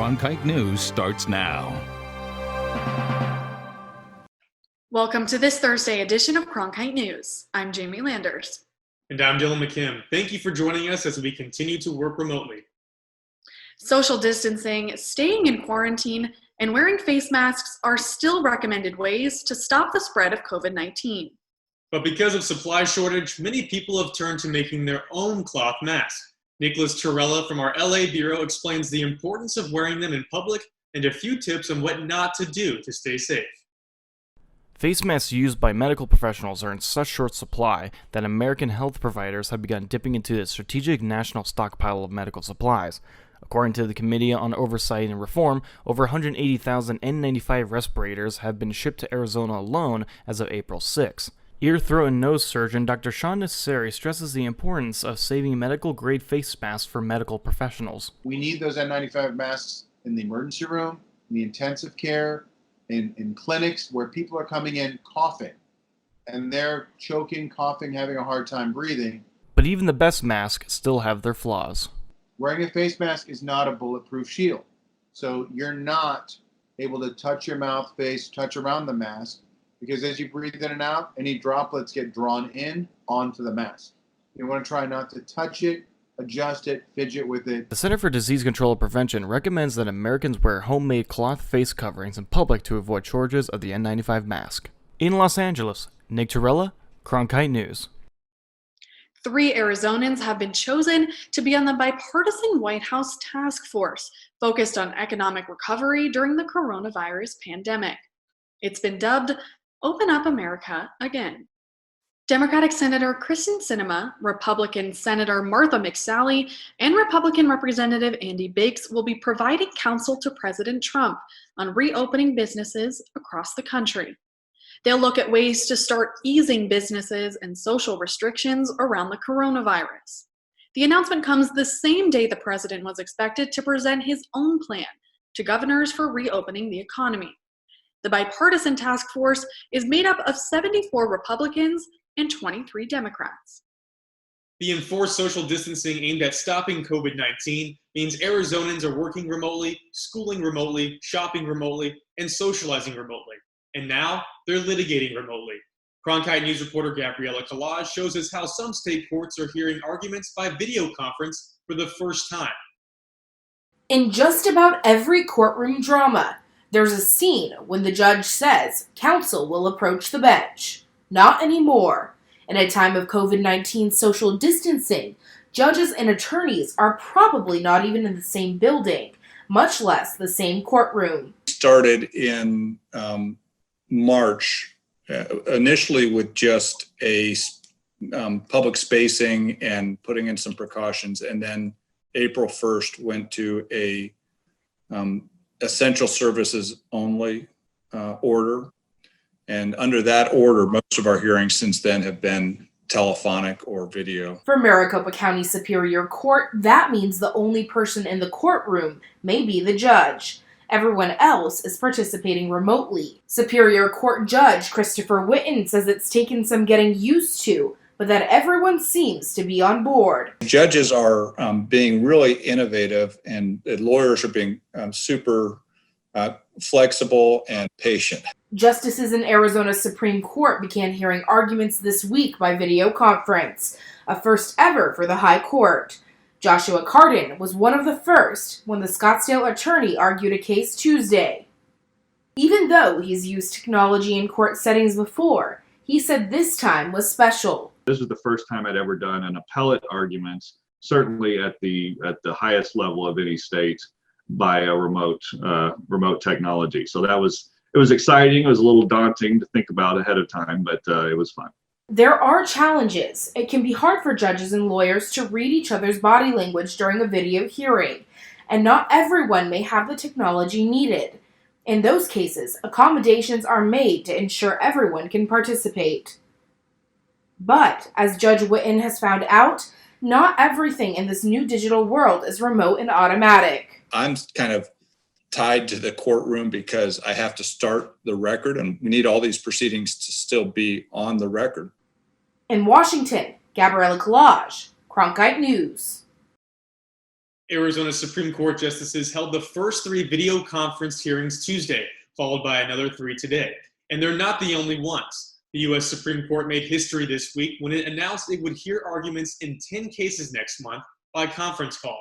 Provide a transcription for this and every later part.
Cronkite News starts now. Welcome to this Thursday edition of Cronkite News. I'm Jamie Landers. And I'm Dylan McKim. Thank you for joining us as we continue to work remotely. Social distancing, staying in quarantine, and wearing face masks are still recommended ways to stop the spread of COVID-19. But because of supply shortage, many people have turned to making their own cloth masks. Nicholas Torella from our LA Bureau explains the importance of wearing them in public and a few tips on what not to do to stay safe. Face masks used by medical professionals are in such short supply that American health providers have begun dipping into the strategic national stockpile of medical supplies. According to the Committee on Oversight and Reform, over 180,000 N95 respirators have been shipped to Arizona alone as of April 6. Ear, throat, and nose surgeon Dr. Sean Necessary stresses the importance of saving medical-grade face masks for medical professionals. We need those N95 masks in the emergency room, in the intensive care, in clinics where people are coming in coughing, and they're choking, coughing, having a hard time breathing. But even the best masks still have their flaws. Wearing a face mask is not a bulletproof shield. So you're not able to touch your mouth, face, touch around the mask, because as you breathe in and out, any droplets get drawn in onto the mask. You want to try not to touch it, adjust it, fidget with it. The Center for Disease Control and Prevention recommends that Americans wear homemade cloth face coverings in public to avoid shortages of the N95 mask. In Los Angeles, Nick Torella, Cronkite News. 3 Arizonans have been chosen to be on the bipartisan White House task force focused on economic recovery during the coronavirus pandemic. It's been dubbed Open Up America Again. Democratic Senator Kristen Sinema, Republican Senator Martha McSally, and Republican Representative Andy Biggs will be providing counsel to President Trump on reopening businesses across the country. They'll look at ways to start easing businesses and social restrictions around the coronavirus. The announcement comes the same day the president was expected to present his own plan to governors for reopening the economy. The bipartisan task force is made up of 74 Republicans and 23 Democrats. The enforced social distancing aimed at stopping COVID-19 means Arizonans are working remotely, schooling remotely, shopping remotely, and socializing remotely. And now they're litigating remotely. Cronkite News reporter Gabriella Collage shows us how some state courts are hearing arguments by videoconference for the first time. In just about every courtroom drama, there's a scene when the judge says counsel will approach the bench. Not anymore. In a time of COVID-19 social distancing, judges and attorneys are probably not even in the same building, much less the same courtroom. Started in March, initially with just a public spacing and putting in some precautions, and then April 1st went to a essential services only order. And under that order, most of our hearings since then have been telephonic or video. For Maricopa County Superior Court, that means the only person in the courtroom may be the judge. Everyone else is participating remotely. Superior Court Judge Christopher Whitten says it's taken some getting used to, but that everyone seems to be on board. Judges are being really innovative, and lawyers are being super flexible and patient. Justices in Arizona's Supreme Court began hearing arguments this week by video conference, a first ever for the High Court. Joshua Cardin was one of the first when the Scottsdale attorney argued a case Tuesday. Even though he's used technology in court settings before, he said this time was special. This is the first time I'd ever done an appellate argument, certainly at the highest level of any state, by a remote technology. So it was exciting. It was a little daunting to think about ahead of time, but it was fun. There are challenges. It can be hard for judges and lawyers to read each other's body language during a video hearing, and not everyone may have the technology needed. In those cases, accommodations are made to ensure everyone can participate. But, as Judge Whitten has found out, not everything in this new digital world is remote and automatic. I'm kind of tied to the courtroom because I have to start the record, and we need all these proceedings to still be on the record. In Washington, Gabriella Collage, Cronkite News. Arizona Supreme Court justices held the first 3 video conference hearings Tuesday, followed by another 3 today. And they're not the only ones. The U.S. Supreme Court made history this week when it announced it would hear arguments in 10 cases next month by conference call.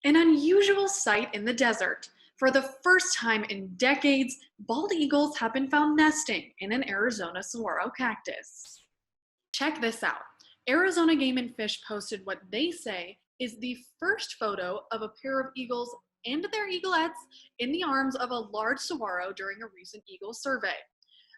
An unusual sight in the desert. For the first time in decades, bald eagles have been found nesting in an Arizona saguaro cactus. Check this out. Arizona Game and Fish posted what they say is the first photo of a pair of eagles and their eaglets in the arms of a large saguaro during a recent eagle survey.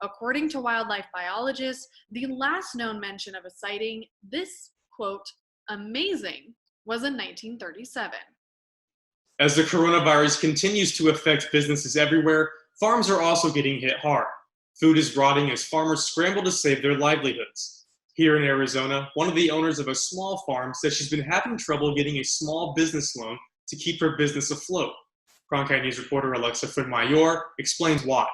According to wildlife biologists, the last known mention of a sighting, this, quote, amazing, was in 1937. As the coronavirus continues to affect businesses everywhere, farms are also getting hit hard. Food is rotting as farmers scramble to save their livelihoods. Here in Arizona, one of the owners of a small farm says she's been having trouble getting a small business loan to keep her business afloat. Cronkite News reporter Alexa Fuenmayor explains why.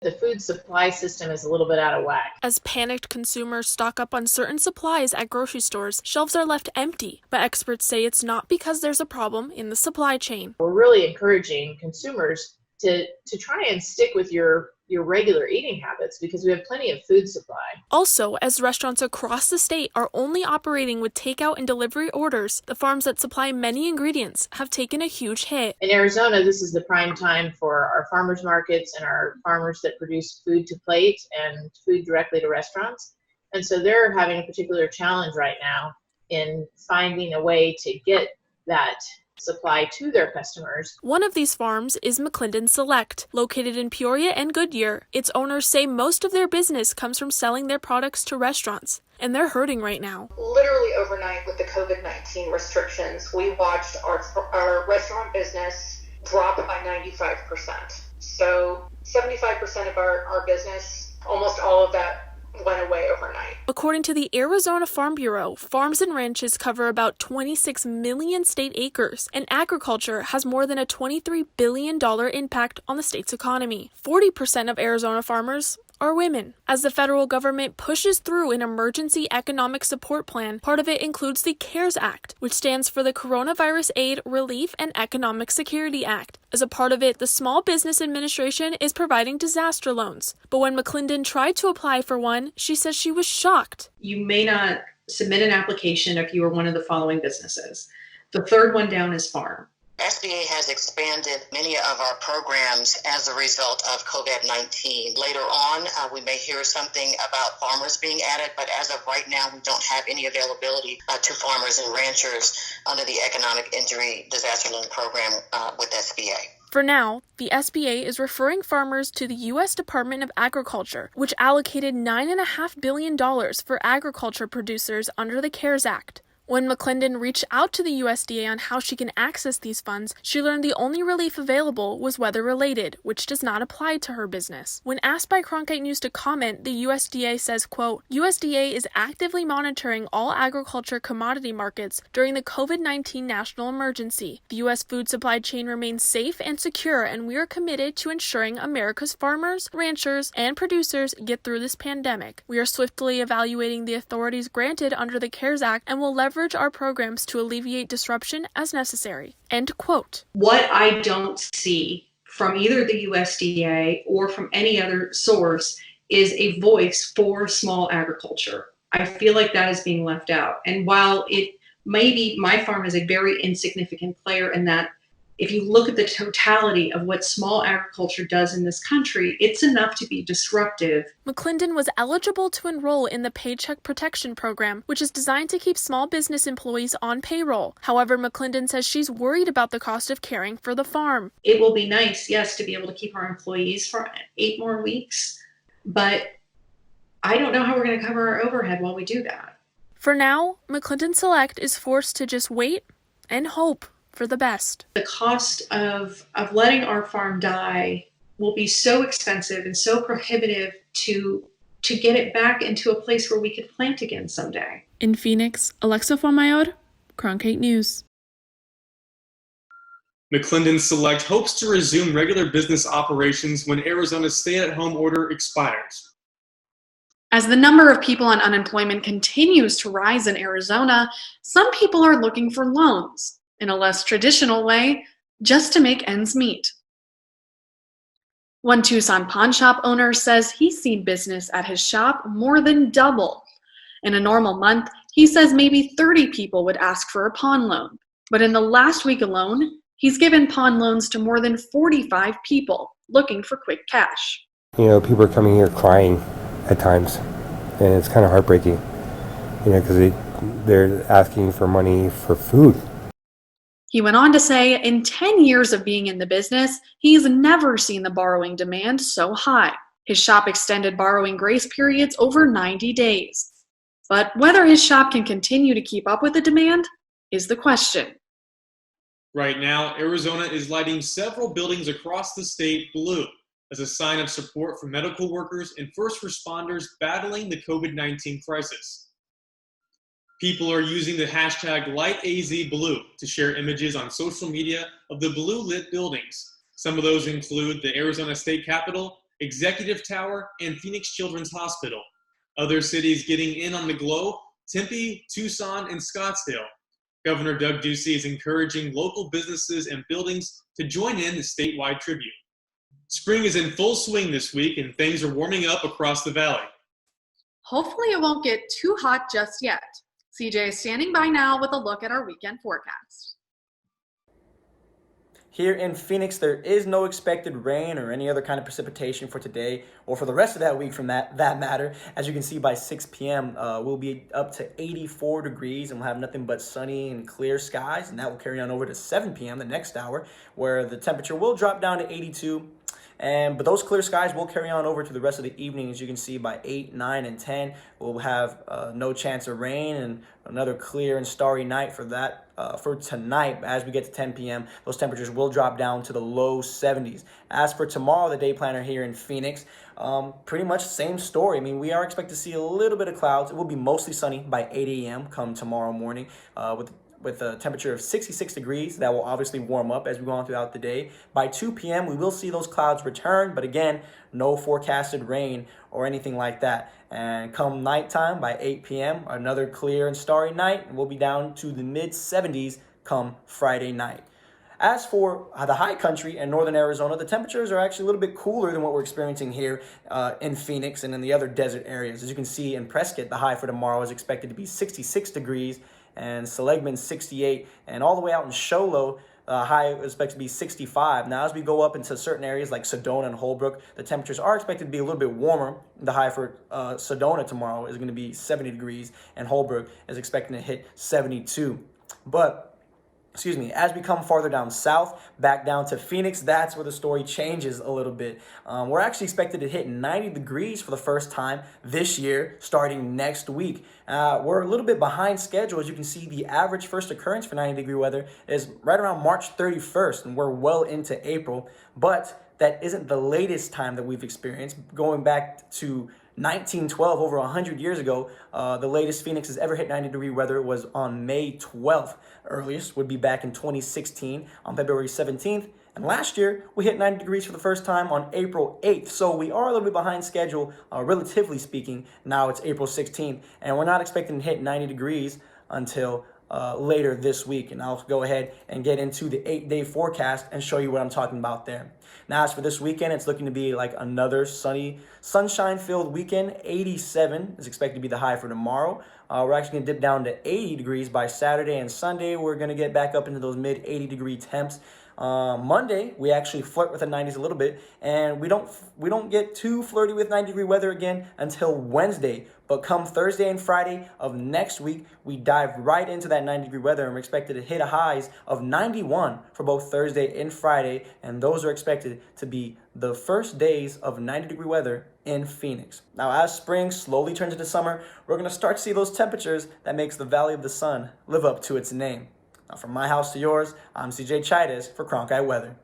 The food supply system is a little bit out of whack. As panicked consumers stock up on certain supplies at grocery stores, shelves are left empty, but experts say it's not because there's a problem in the supply chain. We're really encouraging consumers to try and stick with your regular eating habits because we have plenty of food supply. Also, as restaurants across the state are only operating with takeout and delivery orders, the farms that supply many ingredients have taken a huge hit. In Arizona, this is the prime time for our farmers markets and our farmers that produce food to plate and food directly to restaurants. And so they're having a particular challenge right now in finding a way to get that supply to their customers. One of these farms is McClendon Select, located in Peoria and Goodyear. Its owners say most of their business comes from selling their products to restaurants, and they're hurting right now. Literally overnight with the COVID-19 restrictions, we watched our restaurant business drop by 95%. So 75% of our business, almost all of that went away overnight. According to the Arizona Farm Bureau, farms and ranches cover about 26 million state acres, and agriculture has more than a $23 billion impact on the state's economy. 40% of Arizona farmers are women. As the federal government pushes through an emergency economic support plan, part of it includes the CARES Act, which stands for the Coronavirus Aid, Relief, and Economic Security Act. As a part of it, the Small Business Administration is providing disaster loans. But when McClendon tried to apply for one, she says she was shocked. You may not submit an application if you are one of the following businesses. The third one down is farm. SBA has expanded many of our programs as a result of COVID-19. Later on, we may hear something about farmers being added, but as of right now, we don't have any availability to farmers and ranchers under the Economic Injury Disaster Loan Program with SBA. For now, the SBA is referring farmers to the U.S. Department of Agriculture, which allocated $9.5 billion for agriculture producers under the CARES Act. When McClendon reached out to the USDA on how she can access these funds, she learned the only relief available was weather-related, which does not apply to her business. When asked by Cronkite News to comment, the USDA says, quote, USDA is actively monitoring all agriculture commodity markets during the COVID-19 national emergency. The U.S. food supply chain remains safe and secure, and we are committed to ensuring America's farmers, ranchers, and producers get through this pandemic. We are swiftly evaluating the authorities granted under the CARES Act and will leverage our programs to alleviate disruption as necessary. End quote. What I don't see from either the USDA or from any other source is a voice for small agriculture. I feel like that is being left out. And while it may be, my farm is a very insignificant player in that, if you look at the totality of what small agriculture does in this country, it's enough to be disruptive. McClendon was eligible to enroll in the Paycheck Protection Program, which is designed to keep small business employees on payroll. However, McClendon says she's worried about the cost of caring for the farm. It will be nice, yes, to be able to keep our employees for 8 more weeks, but I don't know how we're going to cover our overhead while we do that. For now, McClendon Select is forced to just wait and hope for the best. The cost of letting our farm die will be so expensive and so prohibitive to get it back into a place where we could plant again someday. In Phoenix, Alexa Fuenmayor, Cronkite News. McClendon Select hopes to resume regular business operations when Arizona's stay-at-home order expires. As the number of people on unemployment continues to rise in Arizona, some people are looking for loans, in a less traditional way, just to make ends meet. One Tucson pawn shop owner says he's seen business at his shop more than double. In a normal month, he says maybe 30 people would ask for a pawn loan. But in the last week alone, he's given pawn loans to more than 45 people looking for quick cash. You know, people are coming here crying at times, and it's kind of heartbreaking, you know, because they're asking for money for food. He went on to say, in 10 years of being in the business, he's never seen the borrowing demand so high. His shop extended borrowing grace periods over 90 days. But whether his shop can continue to keep up with the demand is the question. Right now, Arizona is lighting several buildings across the state blue as a sign of support for medical workers and first responders battling the COVID-19 crisis. People are using the hashtag #LightAZBlue to share images on social media of the blue-lit buildings. Some of those include the Arizona State Capitol, Executive Tower, and Phoenix Children's Hospital. Other cities getting in on the glow: Tempe, Tucson, and Scottsdale. Governor Doug Ducey is encouraging local businesses and buildings to join in the statewide tribute. Spring is in full swing this week, and things are warming up across the valley. Hopefully it won't get too hot just yet. CJ is standing by now with a look at our weekend forecast. Here in Phoenix, there is no expected rain or any other kind of precipitation for today or for the rest of that week from that matter. As you can see, by 6 p.m., we'll be up to 84 degrees and we'll have nothing but sunny and clear skies. And that will carry on over to 7 p.m., the next hour, where the temperature will drop down to 82. But those clear skies will carry on over to the rest of the evening. As you can see, by 8, 9, and 10, we'll have no chance of rain and another clear and starry night for that for tonight. As we get to 10 p.m., those temperatures will drop down to the low 70s. As for tomorrow, the day planner here in Phoenix, pretty much the same story. I mean, we are expected to see a little bit of clouds. It will be mostly sunny by 8 a.m. come tomorrow morning with a temperature of 66 degrees. That will obviously warm up as we go on throughout the day. By 2 p.m., we will see those clouds return, but again, no forecasted rain or anything like that. And come nighttime, by 8 p.m., another clear and starry night, and we'll be down to the mid-70s come Friday night. As for the high country and northern Arizona, the temperatures are actually a little bit cooler than what we're experiencing here in Phoenix and in the other desert areas. As you can see in Prescott, the high for tomorrow is expected to be 66 degrees, and Seligman 68, and all the way out in Show Low, high is expected to be 65. Now, as we go up into certain areas like Sedona and Holbrook, the temperatures are expected to be a little bit warmer. The high for Sedona tomorrow is going to be 70 degrees, and Holbrook is expecting to hit 72. But as we come farther down south, back down to Phoenix, that's where the story changes a little bit. We're actually expected to hit 90 degrees for the first time this year, starting next week. We're a little bit behind schedule. As you can see, the average first occurrence for 90-degree weather is right around March 31st, and we're well into April. But that isn't the latest time that we've experienced. Going back to 1912, over 100 years ago, the latest Phoenix has ever hit 90-degree weather was on May 12th. Earliest would be back in 2016 on February 17th. And last year, we hit 90 degrees for the first time on April 8th. So we are a little bit behind schedule, relatively speaking. Now it's April 16th, and we're not expecting to hit 90 degrees until later this week. And I'll go ahead and get into the 8-day forecast and show you what I'm talking about there. Now, as for this weekend, it's looking to be like another sunny, sunshine-filled weekend. 87 is expected to be the high for tomorrow. We're actually going to dip down to 80 degrees by Saturday and Sunday. We're going to get back up into those mid-80-degree temps. Monday, we actually flirt with the 90s a little bit, and we don't get too flirty with 90-degree weather again until Wednesday. But come Thursday and Friday of next week, we dive right into that 90-degree weather, and we're expected to hit a highs of 91 for both Thursday and Friday, and those are expected to be the first days of 90-degree weather in Phoenix. Now, as spring slowly turns into summer, we're going to start to see those temperatures that makes the Valley of the Sun live up to its name. Now, from my house to yours, I'm CJ Chides for Cronkite Weather.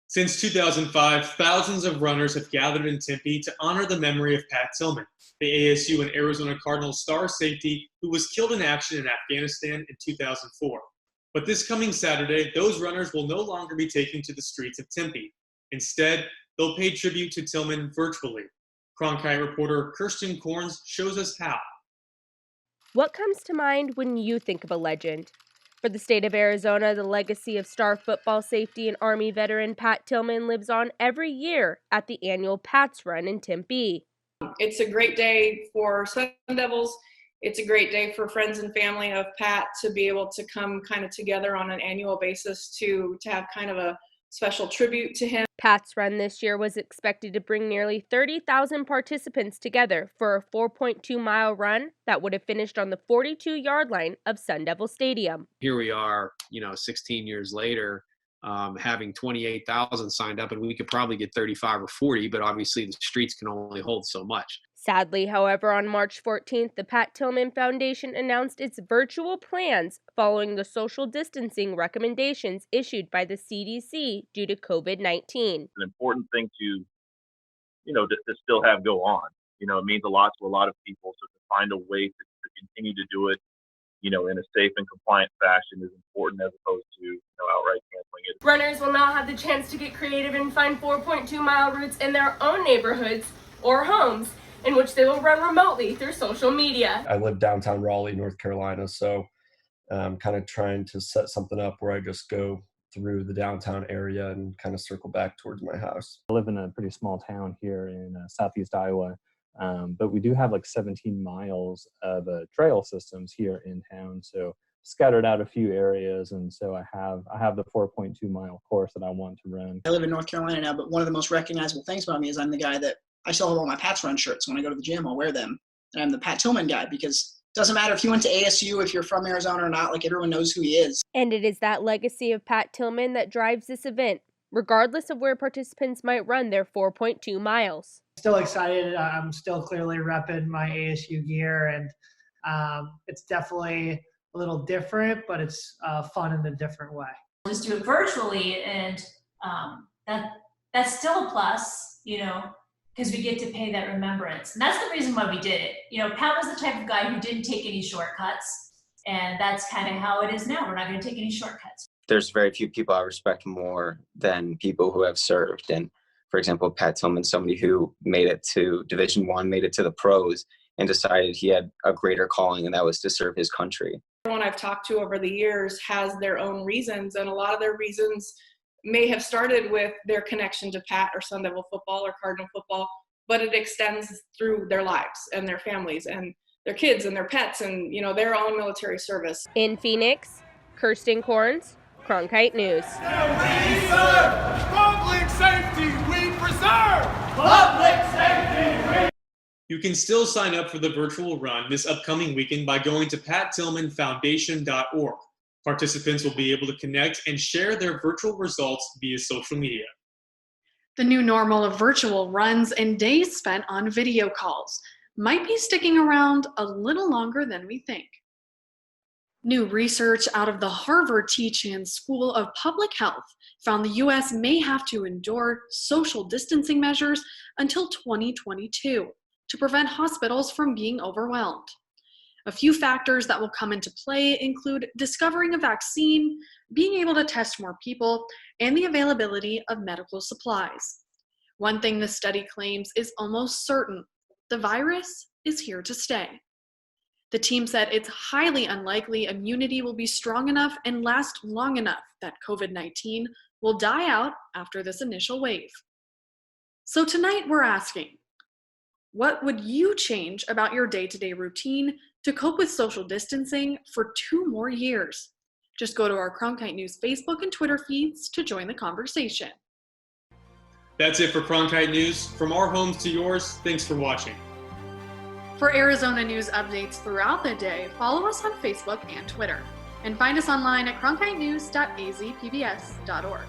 Since 2005, thousands of runners have gathered in Tempe to honor the memory of Pat Tillman, the ASU and Arizona Cardinals star safety who was killed in action in Afghanistan in 2004. But this coming Saturday, those runners will no longer be taken to the streets of Tempe. Instead, they'll pay tribute to Tillman virtually. Cronkite reporter Kirsten Corns shows us how. What comes to mind when you think of a legend? For the state of Arizona, the legacy of star football safety and Army veteran Pat Tillman lives on every year at the annual Pats Run in Tempe. It's a great day for Sun Devils. It's a great day for friends and family of Pat to be able to come kind of together on an annual basis to have kind of a special tribute to him. Pat's Run this year was expected to bring nearly 30,000 participants together for a 4.2-mile run that would have finished on the 42-yard line of Sun Devil Stadium. Here we are, 16 years later, having 28,000 signed up, and we could probably get 35 or 40, but obviously the streets can only hold so much. Sadly, however, on March 14th, the Pat Tillman Foundation announced its virtual plans following the social distancing recommendations issued by the CDC due to COVID-19. An important thing to still have go on. It means a lot to a lot of people, so to find a way to continue to do it, in a safe and compliant fashion is important as opposed to outright canceling it. Runners will now have the chance to get creative and find 4.2-mile routes in their own neighborhoods or homes, in which they will run remotely through social media. I live downtown Raleigh, North Carolina, so I'm kind of trying to set something up where I just go through the downtown area and kind of circle back towards my house. I live in a pretty small town here in southeast Iowa, but we do have like 17 miles of trail systems here in town, so scattered out a few areas, and so I have the 4.2-mile course that I want to run. I live in North Carolina now, but one of the most recognizable things about me is I'm the guy that I still have all my Pats Run shirts. When I go to the gym, I'll wear them. And I'm the Pat Tillman guy because it doesn't matter if you went to ASU, if you're from Arizona or not, like everyone knows who he is. And it is that legacy of Pat Tillman that drives this event, regardless of where participants might run their 4.2 miles. Still excited. I'm still clearly repping my ASU gear, and it's definitely a little different, but it's fun in a different way. Just do it virtually, and that's still a plus, because we get to pay that remembrance. And that's the reason why we did it. Pat was the type of guy who didn't take any shortcuts, and that's kind of how it is now. We're not going to take any shortcuts. There's very few people I respect more than people who have served. And for example, Pat Tillman, somebody who made it to Division I, made it to the pros, and decided he had a greater calling, and that was to serve his country. Everyone I've talked to over the years has their own reasons, and a lot of their reasons may have started with their connection to Pat or Sun Devil football or Cardinal football, but it extends through their lives and their families and their kids and their pets and, their own military service. In Phoenix, Kirsten Corns, Cronkite News. We serve public safety, we preserve public safety. You can still sign up for the virtual run this upcoming weekend by going to pattillmanfoundation.org. Participants will be able to connect and share their virtual results via social media. The new normal of virtual runs and days spent on video calls might be sticking around a little longer than we think. New research out of the Harvard T-Chan School of Public Health found the U.S. may have to endure social distancing measures until 2022 to prevent hospitals from being overwhelmed. A few factors that will come into play include discovering a vaccine, being able to test more people, and the availability of medical supplies. One thing the study claims is almost certain: the virus is here to stay. The team said it's highly unlikely immunity will be strong enough and last long enough that COVID-19 will die out after this initial wave. So tonight we're asking, what would you change about your day-to-day routine to cope with social distancing for 2 more years? Just go to our Cronkite News Facebook and Twitter feeds to join the conversation. That's it for Cronkite News. From our homes to yours, thanks for watching. For Arizona news updates throughout the day, follow us on Facebook and Twitter, and find us online at cronkitenews.azpbs.org.